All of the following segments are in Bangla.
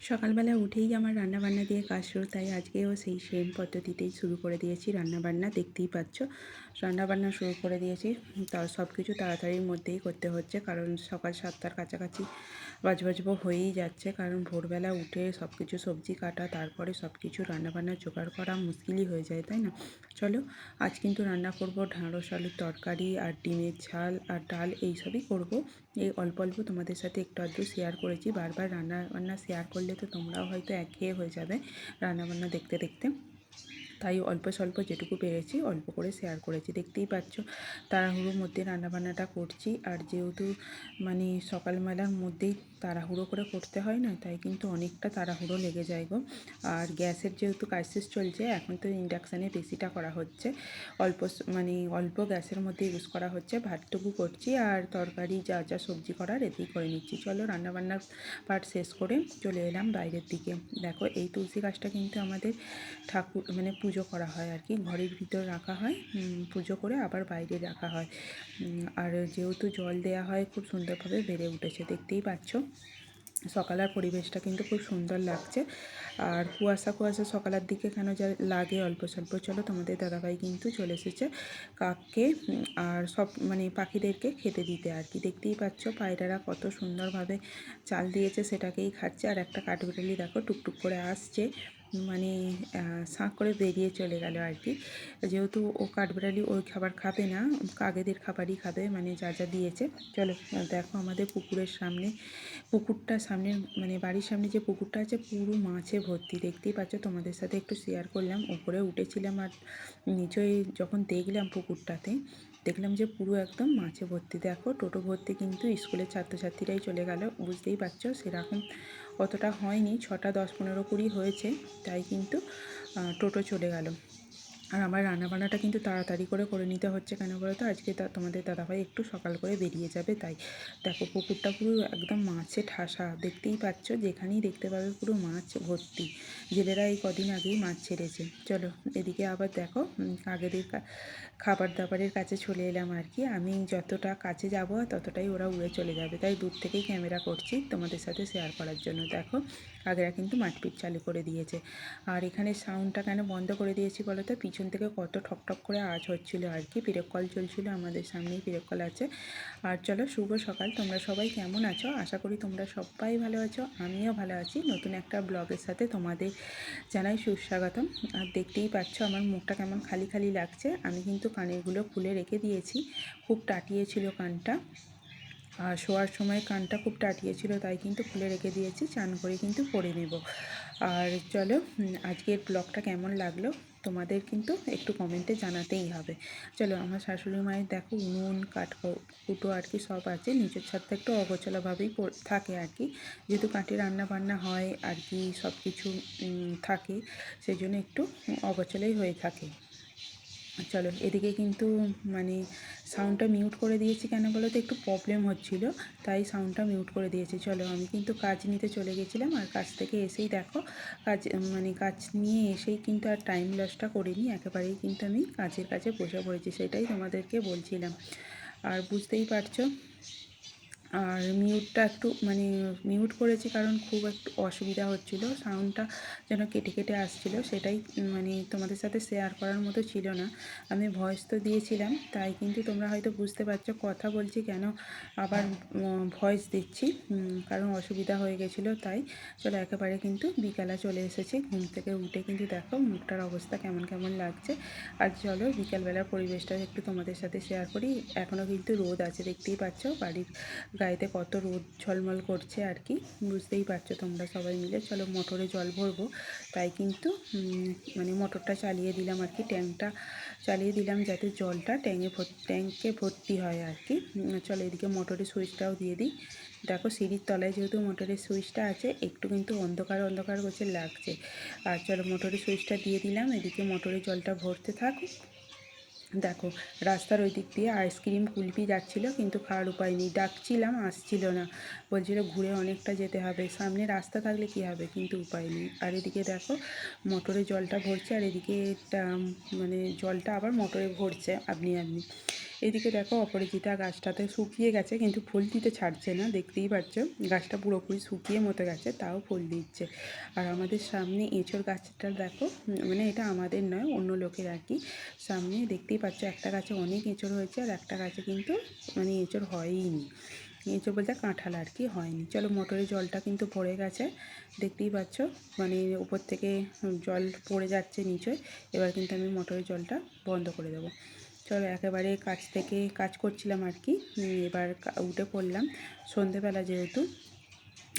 সকালবেলা উঠেই আমার রান্নাবান্না দিয়ে কাজ শুরু, তাই আজকেও সেই সেম পদ্ধতিতেই শুরু করে দিয়েছি রান্নাবান্না। দেখতেই পাচ্ছ রান্নাবান্না শুরু করে দিয়েছি। তা সব কিছু তাড়াতাড়ির মধ্যেই করতে হচ্ছে, কারণ সকাল 7টার কাছাকাছি বাজবো হয়েই যাচ্ছে। কারণ ভোরবেলা উঠে সব কিছু সবজি কাটা, তারপরে সব কিছু রান্নাবান্না জোগাড় করা মুশকিলই হয়ে যায়, তাই না? চলো, আজ কিন্তু রান্না করব ঢ্যাঁড়স আলুর তরকারি আর ডিমের ঝাল আর ডাল, এইসবই করব। এই অল্প অল্প তোমাদের সাথে একটু আধটু শেয়ার করেছি। বারবার রান্নাবান্না শেয়ার করলে তো তোমরাও হয়তো একঘেয়ে হয়ে যাবে রান্নাবান্না দেখতে দেখতে, তাই অল্প স্বল্প যেটুকু পেরেছি অল্প করে শেয়ার করেছি। দেখতেই পাচ্ছ তাড়াহুড়োর মধ্যে রান্নাবান্নাটা করছি, আর যেহেতু সকালবেলার মধ্যেই তাড়াহুড়ো করে করতে হয় না, তাই কিন্তু অনেকটা তাড়াহুড়ো লেগে যায় গো। আর গ্যাসের যেহেতু ক্রাইসিস চলছে, এখন তো ইন্ডাকশানে বেশিটা করা হচ্ছে, অল্প গ্যাসের মধ্যে ইউজ করা হচ্ছে। ভাতটুকু করছি আর তরকারি যা যা সবজি করার এতেই করে নিচ্ছি। চলো, রান্নাবান্নার পার্ট শেষ করে চলে এলাম বাইরের দিকে। দেখো, এই তুলসী গাছটা কিন্তু আমাদের ঠাকুর পুজো করা হয় আর কি, ঘরের ভিতর রাখা হয়, পুজো করে আবার বাইরে রাখা হয়। আর যেহেতু জল দেওয়া হয়, খুব সুন্দরভাবে বেড়ে উঠেছে। দেখতেই পাচ্ছ সকালের পরিবেশটা কিন্তু খুব সুন্দর লাগছে। আর কুয়াশা কুয়াশা সকালের দিকে কেন যা লাগে অল্প স্বল্প। চলো, তোমাদের দাদাভাই কিন্তু চলে এসেছে কাককে আর সব পাখিদেরকে খেতে দিতে আর কি। দেখতেই পাচ্ছ পায়রারা কত সুন্দরভাবে চাল দিয়েছে, সেটাকেই খাচ্ছে। আর একটা কাঠবিড়ালি দেখো টুকটুক করে আসছে, মানে শাঁক করে বেরিয়ে চলে গেল আর কি। যেহেতু ও কাঠবিড়ালি ওই খাবার খাবে না, কাকেদের খাবারই খাবে, যা যা দিয়েছে। চলো, দেখো আমাদের পুকুরের সামনে, পুকুরটার সামনে বাড়ির সামনে যে পুকুরটা আছে পুরো মাছে ভর্তি। দেখতেই পাচ্ছ, তোমাদের সাথে একটু শেয়ার করলাম। উপরে উঠেছিলাম আর নিচে যখন দেখলাম পুকুরটাতে, দেখলাম যে পুরো একদম মাছে ভর্তি। দেখো টোটো ভর্তি কিন্তু স্কুলের ছাত্রছাত্রীরাই চলে গেল। বুঝতেই পারছো সেরকম অতটা হয়নি, 6টা 10 15 20 হয়েছে, তাই কিন্তু টোটো চলে গেল। আর আমার রান্নাবান্নাটা কিন্তু তাড়াতাড়ি করে নিতে হচ্ছে, কেন বলো তো? আজকে তোমাদের দাদাভাই একটু সকাল করে বেরিয়ে যাবে, তাই। দেখো পুকুরটা পুরো একদম মাছে ঠাসা। দেখতেই পাচ্ছ, যেখানেই দেখতে পাবে পুরো মাছ ভর্তি। জেলেরা এই কদিন আগেই মাছ ছেড়েছে। চলো, এদিকে আবার দেখো কাকেদের খাবার দাবারের কাছে চলে এলাম আর কি। আমি যতটা কাছে যাব ততটাই ওরা উড়ে চলে যাবে, তাই দূর থেকেই ক্যামেরা করছি তোমাদের সাথে শেয়ার করার জন্য। দেখো কাকেরা কিন্তু মারপিট চালু করে দিয়েছে। আর এখানে সাউন্ডটা কেন বন্ধ করে দিয়েছি বলো তো? পিছন থেকে কত ঠক ঠক করে আওয়াজ হচ্ছিল আর কি। পিরেক কল চলছিল, আমাদের সামনেই পিরেক কল আছে। আর চলো, শুভ সকাল। তোমরা সবাই কেমন আছো? আশা করি তোমরা সবাই ভালো আছো, আমিও ভালো আছি। নতুন একটা ব্লগের সাথে তোমাদের জানাই সুস্বাগতম। আর দেখতেই পাচ্ছ আমার মুখটা কেমন খালি খালি লাগছে। আমি কিন্তু কানেরগুলো খুলে রেখে দিয়েছি, খুব টাটিয়েছিল কানটা। আর শোয়ার সময় কানটা খুব টাটিয়েছিল, তাই কিন্তু খুলে রেখে দিয়েছি। চান করে কিন্তু পরে নেব। আর চলো, আজকের ব্লগটা কেমন লাগলো তোমাদের কিন্তু একটু কমেন্টে জানাতেই হবে। চলো, আমার শাশুড়ি মায়ের দেখো উনুন কুটো আর কি সব আছে। নিচের ছাদটা একটু অগোছালোভাবেই থাকে আর কি, যেহেতু কাঠে রান্না বান্না হয় আর কি, সব কিছু থাকে, সেই জন্য একটু অগোছালোই হয়ে থাকে। চলো, এদিকে কিন্তু সাউন্ডটা মিউট করে দিয়েছি, কেন বলো তো? একটু প্রবলেম হচ্ছিল, তাই সাউন্ডটা মিউট করে দিয়েছি। চলো, আমি কিন্তু কাজ নিতে চলে গেছিলাম, আর কাজ থেকে এসেই দেখো কাজ নিয়ে এসেই কিন্তু আর টাইম লসটা করিনি, একেবারেই কিন্তু আমি কাজের কাছে বসে পড়েছি, সেটাই তোমাদেরকে বলছিলাম। আর বুঝতেই পারছো, আর মিউটটা একটু মিউট করেছি কারণ খুব একটু অসুবিধা হচ্ছিল, সাউন্ডটা যেন কেটে কেটে আসছিল, সেটাই তোমাদের সাথে শেয়ার করার মতো ছিল না। আমি ভয়েস তো দিয়েছিলাম, তাই কিন্তু তোমরা হয়তো বুঝতে পারছো কথা বলছি কেন আবার ভয়েস দিচ্ছি, কারণ অসুবিধা হয়ে গেছিলো, তাই। চলো, একেবারে কিন্তু বিকালে চলে এসেছি। ঘুম থেকে উঠে কিন্তু দেখো মুখটার অবস্থা কেমন কেমন লাগছে। আর চলো, বিকালবেলার পরিবেশটা একটু তোমাদের সাথে শেয়ার করি। এখনও কিন্তু রোদ আছে, দেখতেই পাচ্ছ বাড়ির গায়েতে কত রোদ ঝলমল করছে আর কি। বুঝতেই পারছো তোমরা সবাই মিলে। চলো, মোটরে জল ভরবো, তাই কিন্তু মোটরটা চালিয়ে দিলাম আর কি। ট্যাঙ্কটা চালিয়ে দিলাম যাতে জলটা ট্যাঙ্কে ভর্তি হয় আর কি। চলো, এদিকে মোটরের সুইচটাও দিয়ে দিই। দেখো সিঁড়ির তলায় যেহেতু মোটরের সুইচটা আছে, একটু কিন্তু অন্ধকার অন্ধকার করছে লাগছে। আর চলো, মোটরের সুইচটা দিয়ে দিলাম, এদিকে মোটরের জলটা ভরতে থাকুক। দেখো, রাস্তার ওই দিক দিয়ে আইসক্রিম কুলফি যাচ্ছিলো, কিন্তু খাওয়ার উপায় নেই। ডাকছিলাম, আসছিল না, বলছিল ঘুরে অনেকটা যেতে হবে, সামনে রাস্তা থাকলে কী হবে, কিন্তু উপায় নেই। আর এদিকে দেখো মোটরে জলটা ভরছে, আর এদিকে জলটা আবার মোটরে ভরছে আপনি আপনি। এদিকে দেখো অপরাজিতা গাছটাতে শুকিয়ে গেছে, কিন্তু ফুল দিতে ছাড়ছে না, দেখতেই পাচ্ছ গাছটা পুরোপুরি শুকিয়ে মতো গেছে, তাও ফুল দিচ্ছে। আর আমাদের সামনে এঁচোড় গাছটা দেখো, মানে এটা আমাদের নয়, অন্য লোকের আর কি। সামনে দেখতেই পাচ্ছ একটা গাছে অনেক এঁচোড় হয়েছে, আর একটা গাছে কিন্তু মানে এঁচোড় হয়ইনি। এঁচোড় বলতে কাঁঠাল আর কি হয়নি। চলো, মোটরের জলটা কিন্তু ভরে গেছে, দেখতেই পাচ্ছ, মানে উপর থেকে জল পড়ে যাচ্ছে নিচে। এবার কিন্তু আমি মোটরের জলটা বন্ধ করে দেবো। চলো, একেবারে কাছ থেকে কাজ করছিলাম আর কি, এবার উঠে পড়লাম। সন্ধেবেলা যেহেতু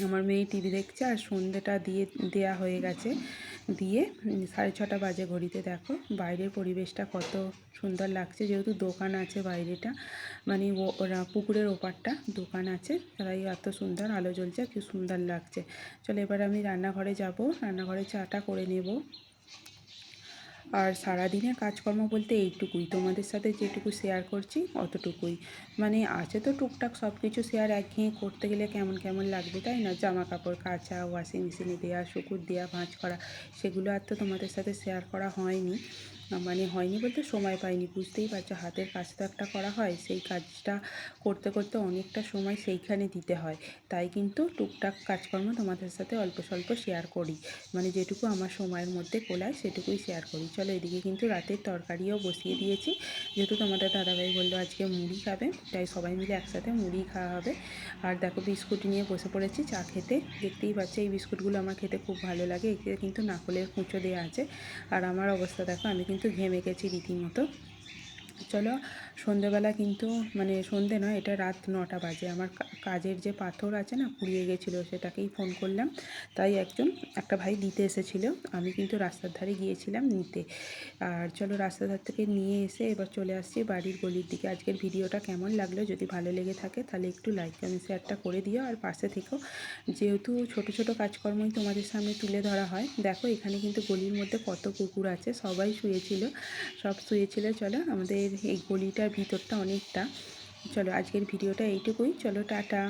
আমার মেয়ে টিভি দেখছে, আর সন্ধেটা দেয়া হয়ে গেছে। দিয়ে 6:30 বাজে ঘড়িতে। দেখো বাইরের পরিবেশটা কত সুন্দর লাগছে, যেহেতু দোকান আছে বাইরেটা, মানে ওরা পুকুরের ওপারটা দোকান আছে, তাই এত সুন্দর আলো জ্বলছে, কি সুন্দর লাগছে। চলো, এবার আমি রান্নাঘরে যাব, রান্নাঘরে চাটা করে নেব। আর সারাদিনের কাজকর্ম বলতে এইটুকুই, তোমাদের সাথে যেটুকু শেয়ার করছি অতটুকুই। মানে আছে তো টুকটাক সব কিছু শেয়ার, একঘেয়ে করতে গেলে কেমন কেমন লাগবে, তাই না? জামা কাপড় কাচা, ওয়াশিং মেশিনে দেওয়া, শুকুর দেওয়া, ভাঁজ করা, সেগুলো আর তো তোমাদের সাথে শেয়ার করা হয়নি। মানে হয়নি বলতে সময় পাইনি, বুঝতেই পারছো, হাতের কাজ তো একটা করা হয়, সেই কাজটা করতে করতে অনেকটা সময় সেইখানে দিতে হয়। তাই কিন্তু টুকটাক কাজকর্ম তোমাদের সাথে অল্প স্বল্প শেয়ার করি, মানে যেটুকু আমার সময়ের মধ্যে কোলায় সেটুকুই শেয়ার করি। চলো, এদিকে কিন্তু রাতের তরকারিও বসিয়ে দিয়েছি, যেহেতু তোমাদের দাদাভাই বললো আজকে মুড়ি খাবে, তাই সবাই মিলে একসাথে মুড়ি খাওয়া হবে। আর দেখো বিস্কুট নিয়ে বসে পড়েছি চা খেতে, দেখতেই পাচ্ছি এই বিস্কুটগুলো আমার খেতে খুব ভালো লাগে, এতে কিন্তু নারকেলের কুঁচো দেওয়া আছে। আর আমার অবস্থা দেখো, আমি কিন্তু ঘেমে গেছি রীতিমতো। চলো, সন্ধেবেলা কিন্তু, মানে সন্ধে নয়, এটা রাত 9টা বাজে, আমার কাজের যে পাথর আছে না, পুড়িয়ে গেছিলো, সেটাকেই ফোন করলাম, তাই একটা ভাই দিতে এসেছিলো, আমি কিন্তু রাস্তার ধারে গিয়েছিলাম নিতে। আর চলো, রাস্তার ধার থেকে নিয়ে এসে এবার চলে আসছি বাড়ির গলির দিকে। আজকের ভিডিওটা কেমন লাগলো, যদি ভালো লেগে থাকে তাহলে একটু লাইক কমেন্ট শেয়ারটা করে দিও, আর পাশে থেকেও। যেহেতু ছোট ছোট কাজকর্মই তোমাদের সামনে তুলে ধরা হয়। দেখো এখানে কিন্তু গলির মধ্যে কত কুকুর আছে, সবাই শুয়েছিল, সব শুয়েছিল। চলো, আমাদের এই গলিটার ভিতরটা অনেকটা। চলো, আজকের ভিডিওটা এইটুকুই, চলো টাটা।